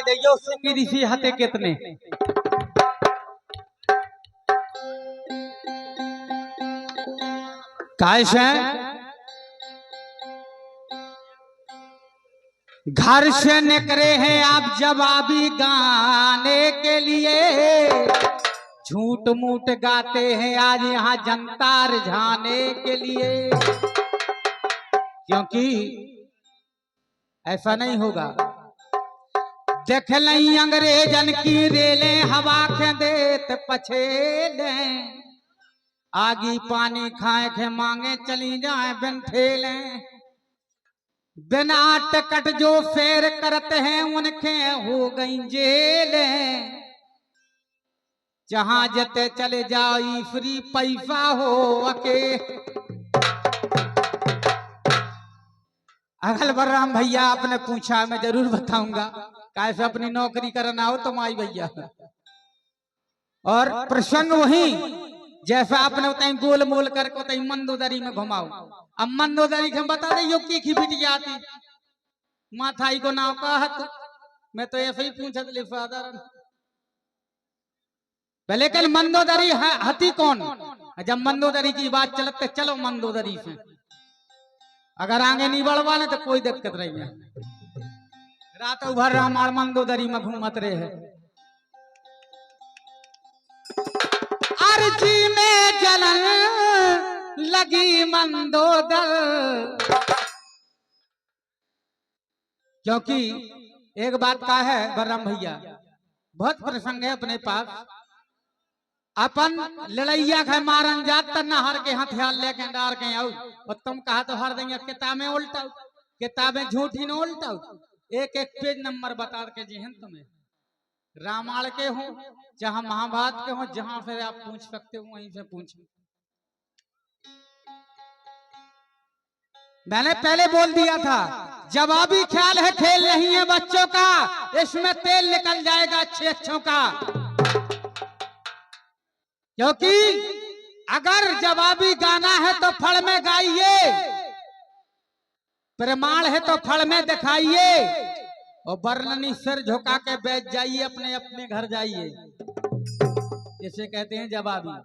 जाइयो सिंगिरी सी हते कितने कैसे घर से निकले हैं आप जवाबी गाने के लिए, झूठ मूठ गाते हैं आज यहाँ जनता रिझाने के लिए, क्योंकि ऐसा नहीं होगा। देख लई अंग्रेजन की रेलें हवा के देत पछेले, आगी पानी खाए के मांगे चली जाए बिन ठेले, बिना टिकट जो फेर करते हैं उनके हो गई जेले, जहां जते चले जाओ फ्री पैसा हो अके। अगल बलराम भैया आपने पूछा, मैं जरूर बताऊंगा, कैसे अपनी नौकरी करना हो तुम आई भैया। और प्रसंग वही जैसा आपने उतई गोल मोल करके उतई मंदोदरी में घुमाओ। अब मंदोदरी के बता दे यो की बिटिया थी माथाई को नाव कहत, मैं तो ऐसे ही पूछत ले फादर। लेकिन मंदोदरी हती कौन? जब मंदोदरी की बात चलते चलो मंदोदरी से, अगर आगे नहीं बढ़वाने तो कोई दिक्कत नहीं है। रात भर रामार मंदोदरी में घूमत रहे है। अर्जी में जलन लगी मंदोदर, क्योंकि एक बात का है बलराम भैया, बहुत प्रसंग है अपने पास। अपन लड़ैया के मारन जात त नहर के हथियार लेके डार के आओ, और तुम कहा तो हर देंगे किताबें उल्टाओ, किताबें झूठी न उल्टाओ, एक एक पेज नंबर बता के जिहन तुम्हें रामायण के हो जहां महाभारत के हो, जहां से आप पूछ सकते हो वहीं से पूछो। मैंने पहले बोल दिया था जवाबी ख्याल है खेल नहीं है बच्चों का, इसमें तेल निकल जाएगा अच्छे अच्छों का। क्योंकि अगर जवाबी गाना है तो फल में गाइए, प्रमाण है तो फल में दिखाइए, और वर्णनी सिर झुका के बैठ जाइए, अपने अपने घर जाइए। इसे कहते हैं जवाबी।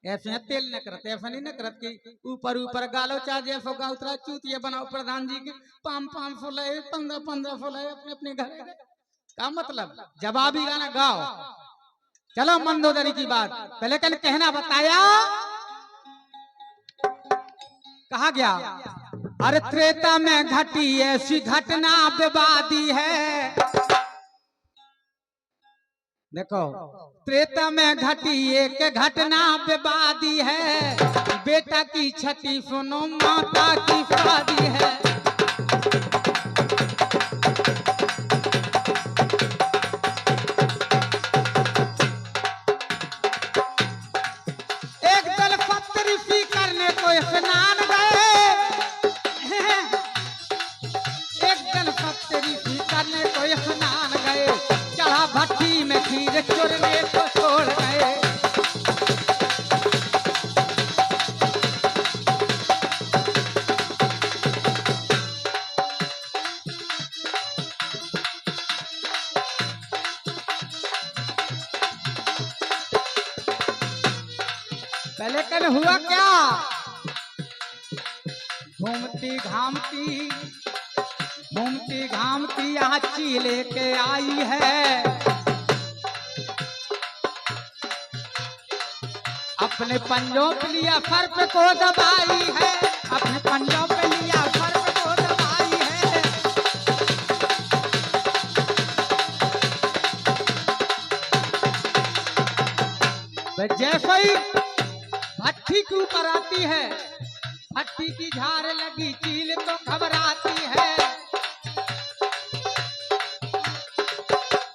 ऐसे तेल न करते, ऐसा नहीं न करत कि ऊपर ऊपर गालो चाहे जैसो गा उतरा चूतिया बनाओ प्रधान जी के 500 फुलाए 15 फुलाए अपने अपने घर का। मतलब जवाबी गाना गाओ। चलो मंदोदरी की बात पहले कल कहना बताया, कहा गया अरे त्रेता में घटी ऐसी घटना विवादी है। देखो त्रेता में घटी एक घटना विवादी है, बेटा की छठी सुनो माता की शादी है। एक दल पत्थर सी करने को स्नान गए, एक दल पत्थर सी करने को स्नान गए, चढ़ा भट्टी में खीर चुरने को छोड़ गए। पहले कल हुआ क्या, घूमती घामती यहाँ ची लेके आई है, अपने पंजों पे लिया सर्प को दबाई है, अपने पंजों पे लिया सर्प को दबाई है। जैसे ही भट्टी के ऊपर आती है, भट्टी की झार लगी चील तो घबराती है,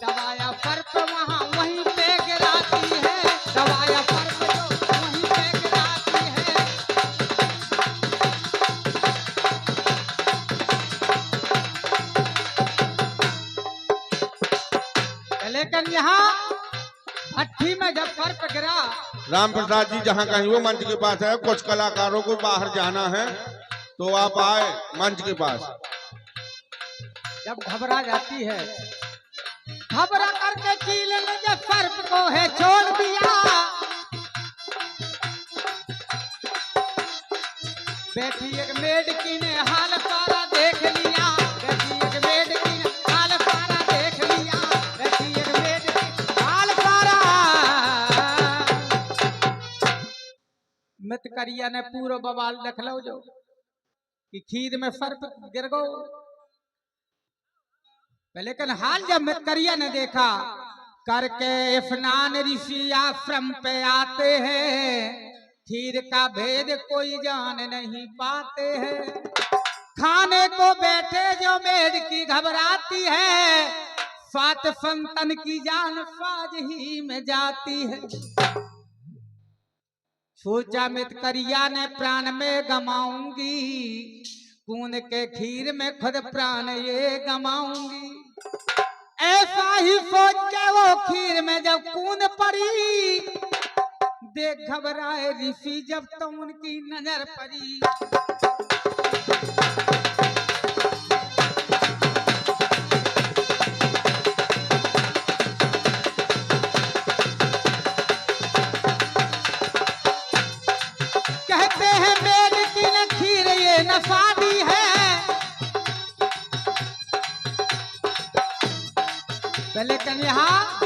दबाया सर्प वहां वहीं पे गिराती है, दबाया सर्प तो वहीं पे गिराती है। लेकिन यहाँ भट्टी में जब सर्प गिरा, राम प्रसाद जी जहाँ कहीं वो मंच के पास है, कुछ कलाकारों को बाहर जाना है तो आप आए मंच के पास। जब घबरा जाती है घबरा करके चील ने जब सर्प को है छोड़ दिया, बैठी एक मेढकी ने हाल सारा देख लिया, बैठी एक मेढकी ने हाल सारा देख लिया, बैठी एक मेढकी हाल सारा। मितकरिया ने पूरा बवाल रख लो जो कि खीर में सर्प गिर गो। लेकिन हाल जब मितकरिया ने देखा, करके स्नान ऋषि आश्रम पे आते हैं, खीर का भेद कोई जान नहीं पाते हैं। खाने को बैठे जो मेढकी घबराती है, स्वात संतन की जान फाज ही में जाती है। सोचा मितकरिया ने प्राण में गमाऊंगी, कून के खीर में खुद प्राण ये गमाऊंगी। ऐसा ही सोच के वो खीर में जब कून पड़ी, देख घबराए ऋषि जब तो उनकी नजर पड़ी। कहते हैं मेढकी ने खीर ये नफा दी है, लेकिन यहाँ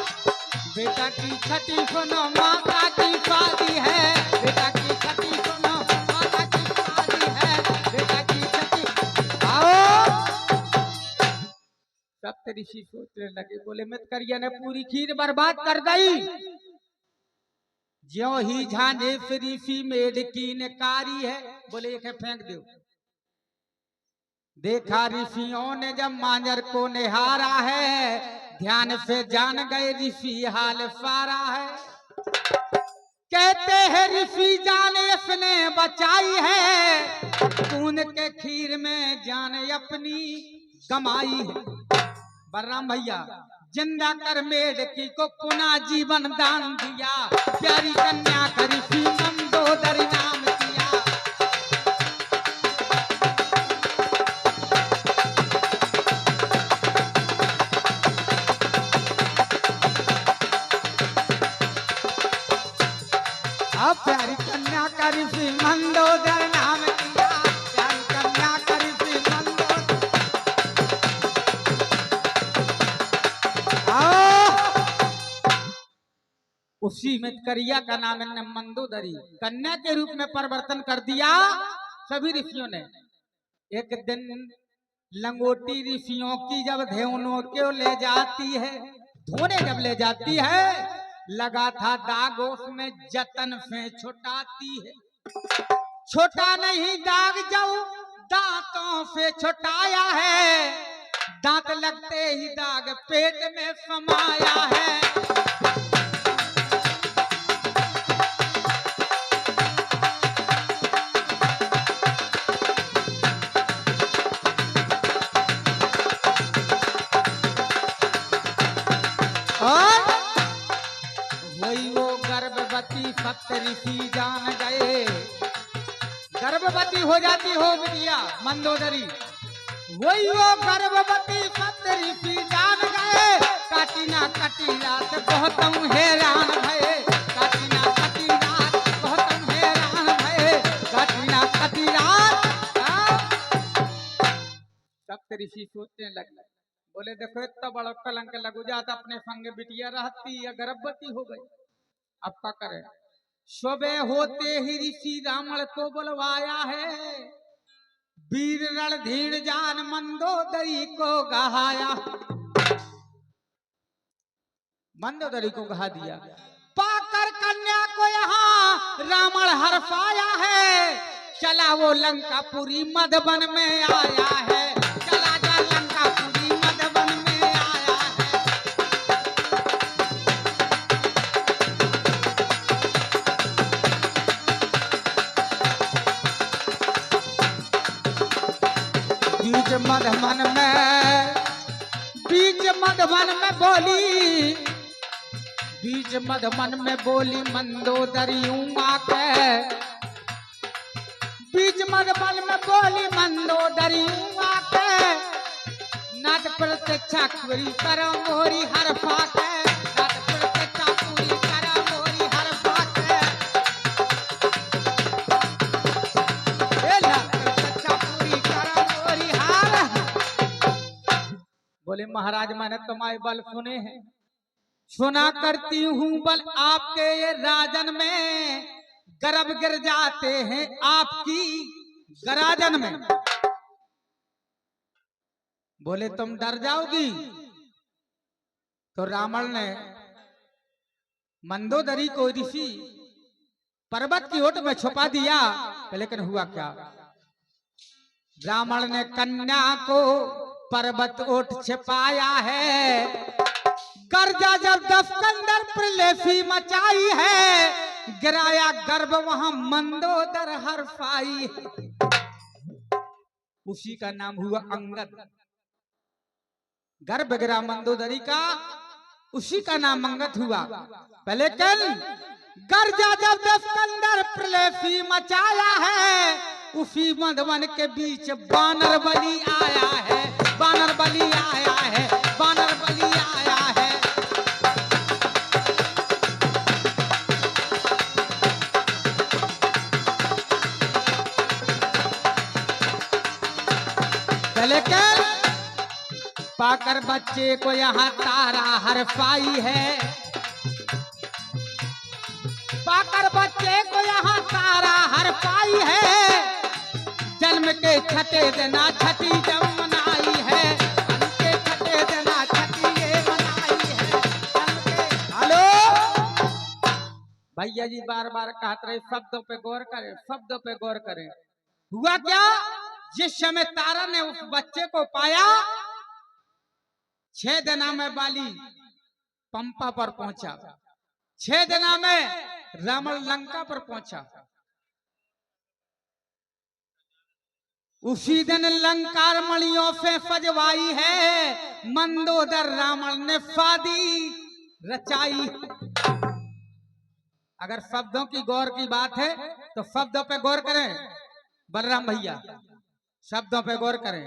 बेटा की छठी सुनो माता की शादी है, बेटा की छठी सुनो माता की शादी है, बेटा की छठी। आओ सप्तऋषि सोचने लगे, बोले मितकरिया ने पूरी खीर बर्बाद कर गई। ज्यों ही झांझे से ऋषि मेढकी ने कारी है, बोले एक फेंक दो। देखा ऋषियों ने जब मांजर को निहारा है, ध्यान से जान गए ऋषि हाल सारा है। कहते हैं ऋषि जान इसने बचाई है, खून के खीर में जान अपनी गमाई है। बलराम भैया जिंदा कर मेढकी को पुनः जीवन दान दिया, प्यारी कन्या का ऋषि मंदोदरी नाम दिया। प्यारी कन्या का ऋषि मंदोदर नाम दिया, प्यारी कन्या का ऋषि मंदोदर। उसी मितकरिया का नाम इन्होंने मंदोदरी कन्या के रूप में परिवर्तन कर दिया सभी ऋषियों ने। एक दिन लंगोटी ऋषियों की जब धेवनों को ले जाती है, धोने जब ले जाती है, लगा था दाग उसमें जतन से छुटाती है। छोटा नहीं दाग जब दांतों से छुटाया है, दांत लगते ही दाग पेट में समाया है। और वही वो गर्भवती सप्तऋषि जान गए, गर्भवती हो जाती हो विद्या मंदोदरी। वही वो गर्भवती सप्तऋषि जान गए, काटी ना कटी रात बहुत हैरान भये, काटी ना कटी रात बहुत हैरान भये, काटी ना कटी रात। सप्तऋषि सोचने लगे, बोले देखो इतना बड़ा कलंक लगू जाता, अपने संग बिटिया रहती या गर्भवती हो गई, अब क्या करे। सुबह होते ही ऋषि रावण को बुलवाया है, वीर रणधीर जान मंदोदरी को गहाया, मंदोदरी को गहा दिया। पाकर कन्या को यहाँ रावण हर्षाया है, चला वो लंकापुरी मधुबन में आया है, चला जा लंकापुरी मधुबन में आया है। बीच मधुबन में बोली, बीच मधुबन में बोली मंदोदरी उमा के, बीच मधुबन में बोली मंदोदरी उमा के, न घाट प्रत्यक्षा पूरी कर मोरी हर फाक घाट प्रत्यक्षा पूरी कर मोरी हर फाक घाट प्रत्यक्षा पूरी कर मोरी हर। बोले महाराज मैंने तुम्हारे बल सुने हैं, सुना करती हूँ बल आपके ये राजन में, गर्भ गिर जाते हैं आपकी गराजन में। बोले तुम डर जाओगी? तो रावण ने मंदोदरी को ऋषि पर्वत की ओट में छुपा दिया। लेकिन हुआ क्या, रावण ने कन्या को पर्वत ओट छिपाया है, गर्जा जब दफकंदर प्रलेफी मचाई है, गिराया गर्भ वहां मंदोदर हरफाई। उसी का नाम हुआ अंगद। गर्भ गिरा मंदोदरी का, उसी का नाम अंगद हुआ। पहले कल गर्जा जब दफकंदर प्रलेफी मचाया है, उसी मधवन के बीच बानर बलि आया है, बानर बलि आया है, बानर बलि आया है। पहले कल पाकर बच्चे को यहाँ तारा हरफाई है, पाकर बच्चे को यहाँ तारा हरफाई है, जन्म के छठे दिना छठी जब मनाई है, जन्म के छठे दिना छठी ये मनाई है। हेलो भैया जी बार बार कहते रहे शब्दों पे गौर करें, शब्दों पे गौर करें। हुआ क्या, जिस समय तारा ने उस बच्चे को पाया, 6 दिना में बाली पंपा पर पहुंचा, 6 दिना में रावण लंका पर पहुंचा। उसी दिन लंकार मणियों से सजवाई है, मंदोदर रावण ने शादी रचाई। अगर शब्दों की गौर की बात है तो शब्दों पे गौर करें बलराम भैया, शब्दों पे गौर करें।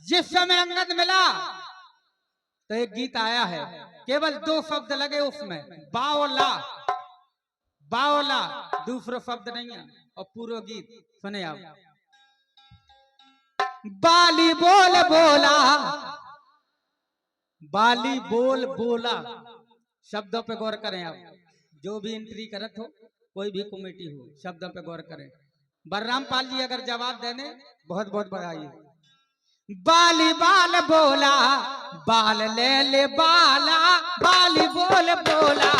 जिस समय अंगद मिला तो एक गीत आया है, केवल 2 शब्द लगे उसमें, बावला, बावला, दूसरा शब्द नहीं है। और पूरा गीत सुने आप। बाली बोल बोला, बाली बोल बोला, शब्दों पे गौर करें आप। जो भी एंट्री करत हो, कोई भी कमेटी हो, शब्दों पे गौर करें। बलराम पाल जी अगर जवाब देने बहुत बहुत बधाई। बाली बाल बोला, बाल ले ले बाला, बाली बोल बोला।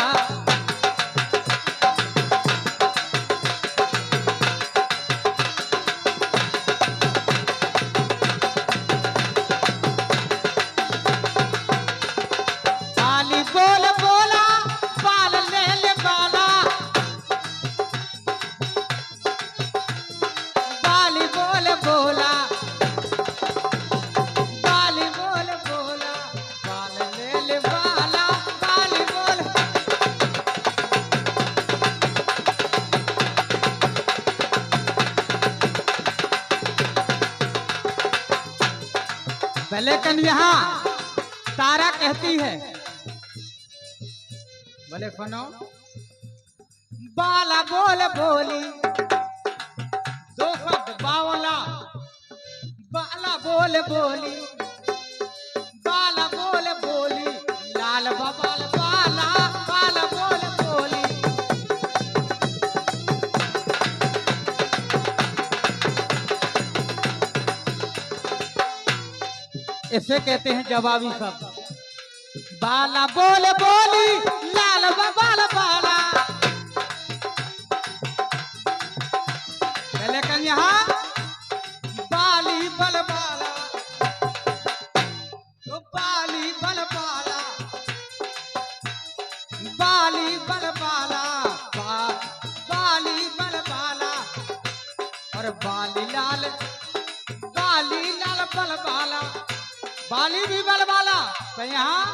बाली बोल बोला, बाल ले ले बाला, बाली बोल बोला, लेकिन यहाँ तारा कहती है, बोले सुनो, बाला बोल बोली, 2 शब्द बावला, बाला बोल बोली, बाला बोल बोली, लाल बबाल बाला, बाला बोल बोली। इसे कहते हैं जवाबी शब्द। बाला बोल बोली, लाल बबाल बाला। लेकिन यहाँ बाली बल बाला, तो बाली बल बाला, बाली बल बाला, बाली बल बाला, और बाली लाल बल बाला, बाली भी बल बाला। तो यहाँ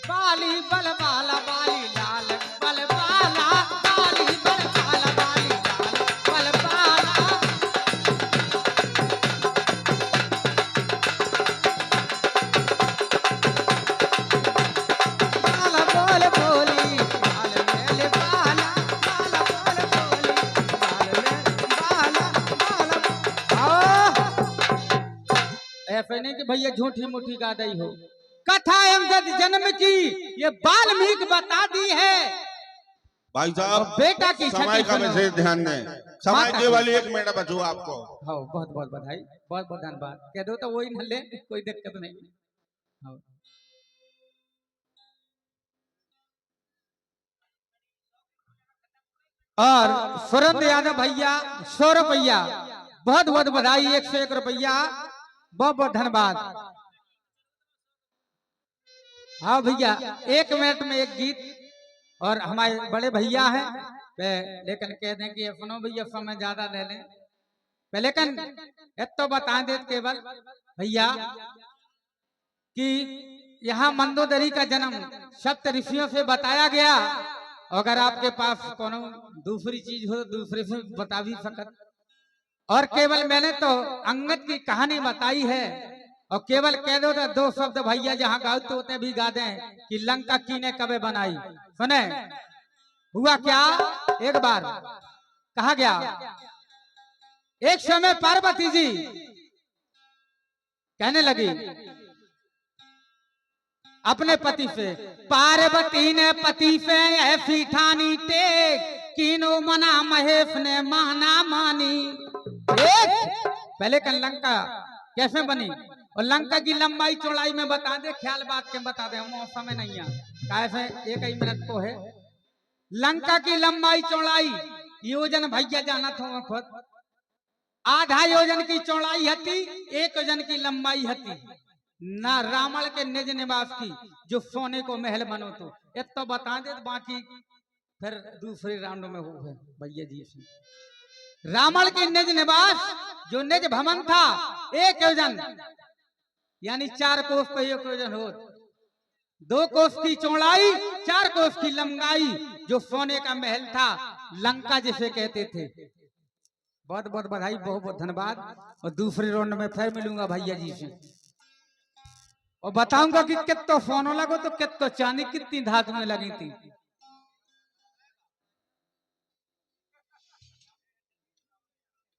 बाली बल बाला, बाली लाल बल बाला, बाली बल बाला, बाली लाल बल बाला। कि भैया झूठी मूठी गादई हो। कथा अमजद जन्म की ये वाल्मीकि बता दी है। भाई साहब बेटा की समय का विशेष ध्यान दें। समय केवल 1 मिनट बचो आपको। हाँ बहुत बहुत बधाई, बहुत बहुत धन्यवाद। कह दो तो वही न ले, कोई दिक्कत नहीं। हाँ। और सुरेंद्र यादव भैया 100 रुपया, बहुत बहुत बधाई। 101 रुपया, बहुत बहुत धन्यवाद। हाँ भैया 1 मिनट में एक गीत, और हमारे बड़े भैया हैं लेकिन कह दें कि अपनों भैया समय ज्यादा ले लें, लेकिन तो बता दे केवल भैया कि यहाँ मंदोदरी का जन्म सप्त ऋषियों से बताया गया। अगर आपके पास कोनो दूसरी चीज हो तो दूसरे से बता भी सकत। और केवल मैंने तो अंगद की कहानी बताई है, और केवल कह दो तो 2 शब्द भैया जहाँ गाओ तो उतने भी गा दें कि लंका कीने कबे बनाई। सुने हुआ क्या, एक बार कहा गया, एक समय पार्वती जी कहने लगी अपने पति से, पार्वती ने पति से ऐसी ठानी टेक, कीनो मना महेश ने माना मानी। पहले कल लंका कैसे बनी, और लंका की लंबाई चौड़ाई में बता दे, ख्याल बात के बता दे, मौसम में नहीं है कैसे 1 मिनट को है। लंका की लंबाई चौड़ाई योजन भैया जाना था खुद, आधा योजन की चौड़ाई हती, 1 योजन की लंबाई हती। ना रावण के निज निवास की जो सोने को महल बनो, तो ये तो बता दे, बाकी फिर दूसरे राउंड में हो गए भैया जी से। रावण की निज निवास जो निज भवन था 1 योजन, यानी 4 कोस पे 1 योजन हो, 2 कोस की चौड़ाई, 4 कोस की लंबाई, जो सोने का महल था, लंका जिसे कहते थे। बहुत बहुत बधाई, बहुत बहुत धन्यवाद। और दूसरे राउंड में फिर मिलूंगा भैया जी से, और बताऊंगा कि कितना सोना लगो तो कितना चांदी कितनी धातु में लगी थी।